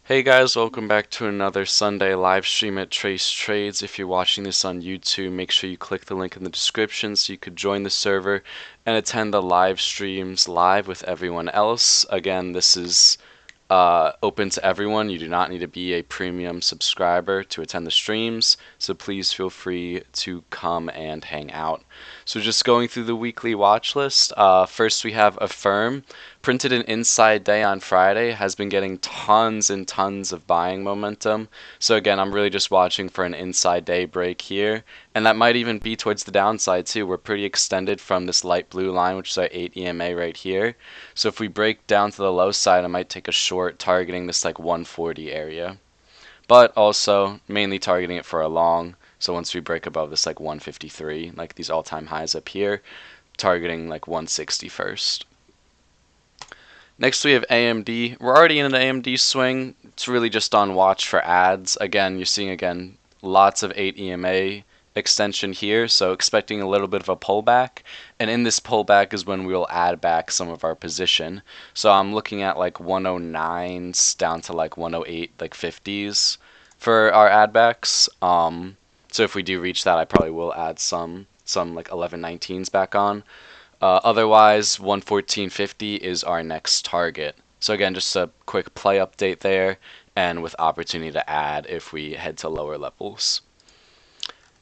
Hey guys, welcome back to another Sunday live stream at Trace Trades. If you're watching this on YouTube, make sure you click the link in the description so you could join the server and attend the live streams live with everyone else. Again, this is open to everyone. You do not need to be a premium subscriber to attend the streams, so please feel free to come and hang out. So just going through the weekly watch list. First we have Affirm. Printed an inside day on Friday, has been getting tons and tons of buying momentum. So again, I'm really just watching for an inside day break here. And that might even be towards the downside too. We're pretty extended from this light blue line, which is our 8 EMA right here. So if we break down to the low side, I might take a short targeting this like 140 area. But also mainly targeting it for a long. So once we break above this like 153, like these all-time highs up here, targeting like 160 first. Next we have AMD. We're already in an AMD swing. It's really just on watch for ads. Again, you're seeing again lots of 8 EMA extension here, so expecting a little bit of a pullback. And in this pullback is when we will add back some of our position. So I'm looking at like 109s down to like 108, like 50s for our add backs. So if we do reach that, I probably will add some like 1119s back on. Otherwise, 114.50 is our next target. So again, just a quick play update there, and with opportunity to add if we head to lower levels.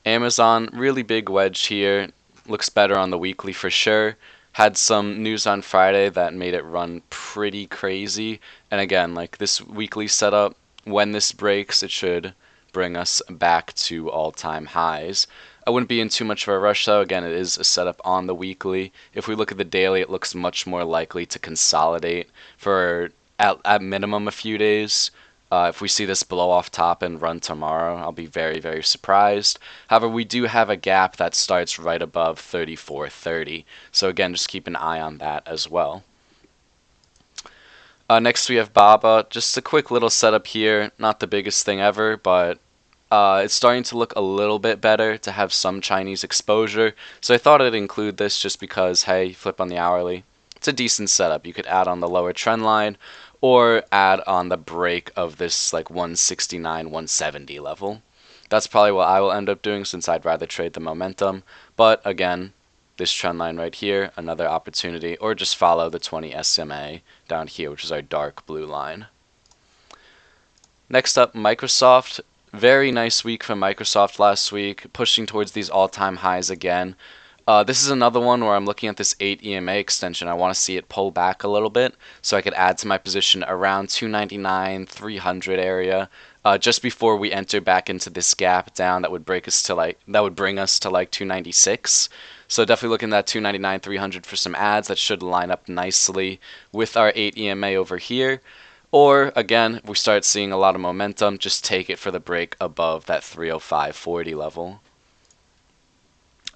Amazon, really big wedge here. Looks better on the weekly for sure. Had some news on Friday that made it run pretty crazy. And again, like this weekly setup, when this breaks, it should bring us back to all-time highs. I wouldn't be in too much of a rush though. Again, it is a setup on the weekly. If we look at the daily, it looks much more likely to consolidate for at minimum a few days. If we see this blow off top and run tomorrow, I'll be very, very surprised. However, we do have a gap that starts right above 34.30. So again, just keep an eye on that as well. Next we have Baba. Just a quick little setup here. Not the biggest thing ever, but it's starting to look a little bit better to have some Chinese exposure. So I thought I'd include this just because, hey, flip on the hourly. It's a decent setup. You could add on the lower trend line or add on the break of this like 169, 170 level. That's probably what I will end up doing since I'd rather trade the momentum. But again, this trend line right here, another opportunity, or just follow the 20 SMA down here, which is our dark blue line. Next up, Microsoft. Very nice week for Microsoft last week, pushing towards these all-time highs again. This is another one where I'm looking at this 8 EMA extension. I want to see it pull back a little bit so I could add to my position around 299, 300 area. Just before we enter back into this gap down that would bring us to like 296. So definitely looking at that 299, 300 for some ads. That should line up nicely with our 8 EMA over here. Or again, if we start seeing a lot of momentum, just take it for the break above that 305.40 level.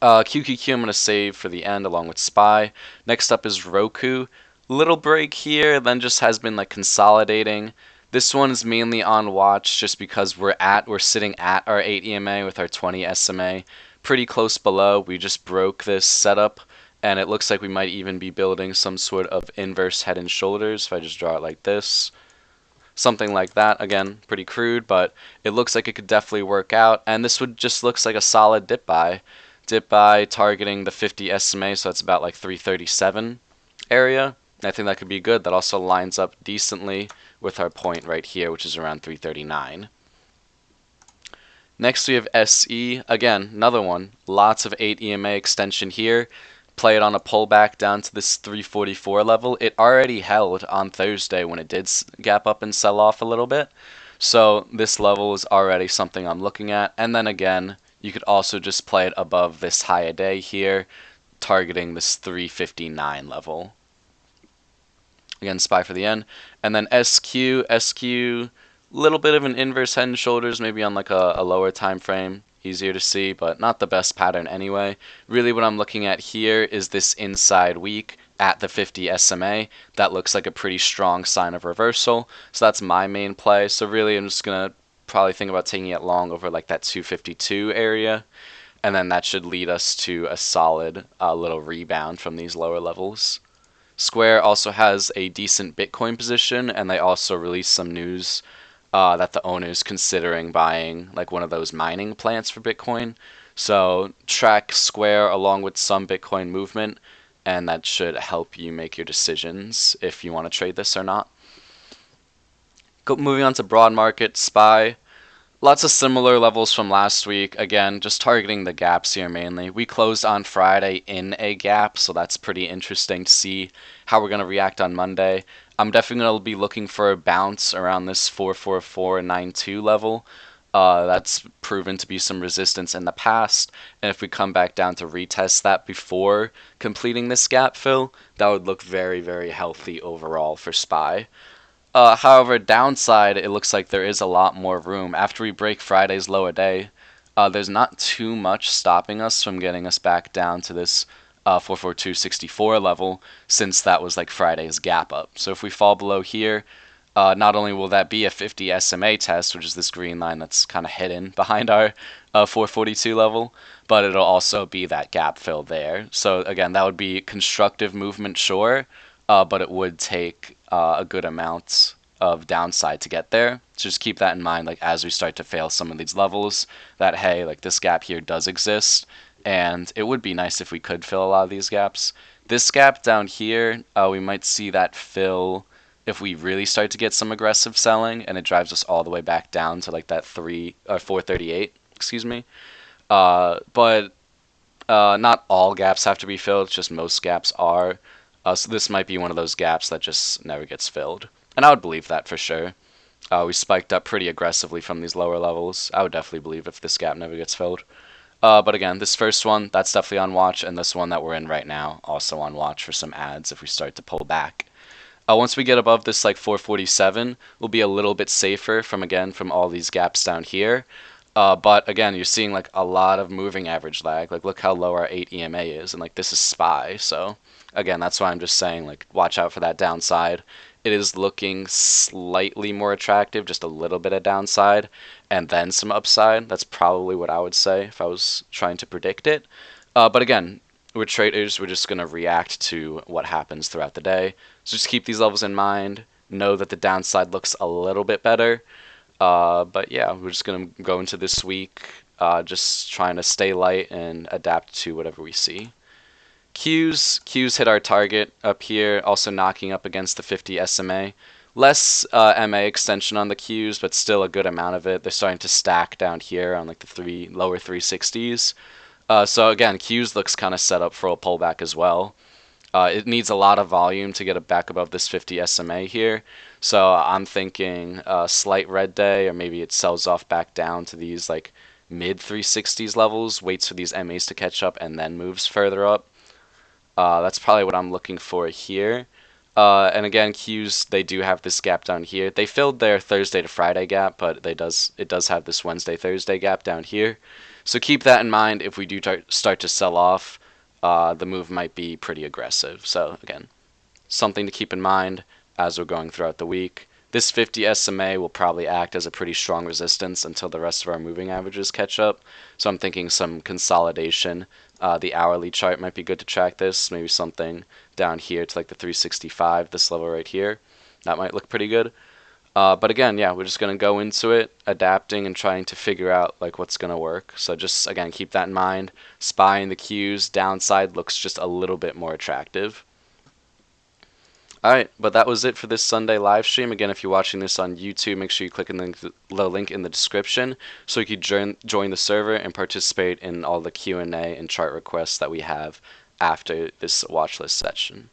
QQQ I'm going to save for the end along with SPY. Next up is ROKU. Little break here, then just has been like consolidating. This one is mainly on watch just because we're sitting at our 8 EMA with our 20 SMA. Pretty close below. We just broke this setup, and it looks like we might even be building some sort of inverse head and shoulders if I just draw it like this. Something like that. Again, pretty crude, but it looks like it could definitely work out, and this would just looks like a solid dip buy. Dip buy targeting the 50 SMA, so that's about like 337 area. I think that could be good. That also lines up decently with our point right here, which is around 339. Next we have SE. Again, another one. Lots of 8 EMA extension here. Play it on a pullback down to this 344 level. It already held on Thursday when it did gap up and sell off a little bit. So this level is already something I'm looking at. And then again, you could also just play it above this high a day here, targeting this 359 level. Again, SPY for the end. And then SQ, little bit of an inverse head and shoulders, maybe on like a lower time frame. Easier to see, but not the best pattern anyway. Really what I'm looking at here is this inside week at the 50 SMA. That looks like a pretty strong sign of reversal. So that's my main play. So really I'm just going to probably think about taking it long over like that 252 area, and then that should lead us to a solid little rebound from these lower levels. Square also has a decent Bitcoin position, and they also released some news that the owner is considering buying like one of those mining plants for Bitcoin. So track Square along with some Bitcoin movement, and that should help you make your decisions if you want to trade this or not. Moving on to broad market, SPY. Lots of similar levels from last week. Again, just targeting the gaps here mainly. We closed on Friday in a gap, so that's pretty interesting to see how we're going to react on Monday. I'm definitely going to be looking for a bounce around this 44492 level. That's proven to be some resistance in the past, and if we come back down to retest that before completing this gap fill, that would look very, very healthy overall for SPY. However, downside, it looks like there is a lot more room. After we break Friday's lower day, there's not too much stopping us from getting us back down to this 44264 level, since that was like Friday's gap up. So if we fall below here, not only will that be a 50 SMA test, which is this green line that's kind of hidden behind our 442 level, but it'll also be that gap fill there. So again, that would be constructive movement, sure, but it would take a good amount of downside to get there. So just keep that in mind, like as we start to fail some of these levels, that hey, like this gap here does exist, and it would be nice if we could fill a lot of these gaps. This gap down here, we might see that fill if we really start to get some aggressive selling, and it drives us all the way back down to like that 438, excuse me. But not all gaps have to be filled, just most gaps are. So this might be one of those gaps that just never gets filled. And I would believe that for sure. We spiked up pretty aggressively from these lower levels. I would definitely believe if this gap never gets filled. But again, this first one, that's definitely on watch, and this one that we're in right now, also on watch for some ads if we start to pull back. Once we get above this like 447, we'll be a little bit safer from all these gaps down here. But again, you're seeing like a lot of moving average lag. Like look how low our 8 EMA is, and like this is SPY. So again, that's why I'm just saying like watch out for that downside. It is looking slightly more attractive, just a little bit of downside, and then some upside. That's probably what I would say if I was trying to predict it. But again, we're traders. We're just going to react to what happens throughout the day. So just keep these levels in mind. Know that the downside looks a little bit better. But yeah, we're just going to go into this week just trying to stay light and adapt to whatever we see. Qs hit our target up here, also knocking up against the 50 SMA. Less MA extension on the Qs, but still a good amount of it. They're starting to stack down here on like the lower 360s. So again, Qs looks kind of set up for a pullback as well. It needs a lot of volume to get it back above this 50 SMA here. So I'm thinking a slight red day, or maybe it sells off back down to these like mid 360s levels, waits for these MAs to catch up, and then moves further up. That's probably what I'm looking for here. And again, Qs, they do have this gap down here. They filled their Thursday to Friday gap, but it does have this Wednesday, Thursday gap down here. So keep that in mind. If we do start to sell off, the move might be pretty aggressive. So again, something to keep in mind as we're going throughout the week. This 50 SMA will probably act as a pretty strong resistance until the rest of our moving averages catch up. So I'm thinking some consolidation. The hourly chart might be good to track this. Maybe something down here to like the 365, this level right here. That might look pretty good. But again, yeah, we're just going to go into it, adapting and trying to figure out like what's going to work. So just, again, keep that in mind. SPY in the Qs, downside looks just a little bit more attractive. Alright, but that was it for this Sunday live stream. Again, if you're watching this on YouTube, make sure you click on the link in the description so you can join the server and participate in all the Q&A and chart requests that we have after this watch list session.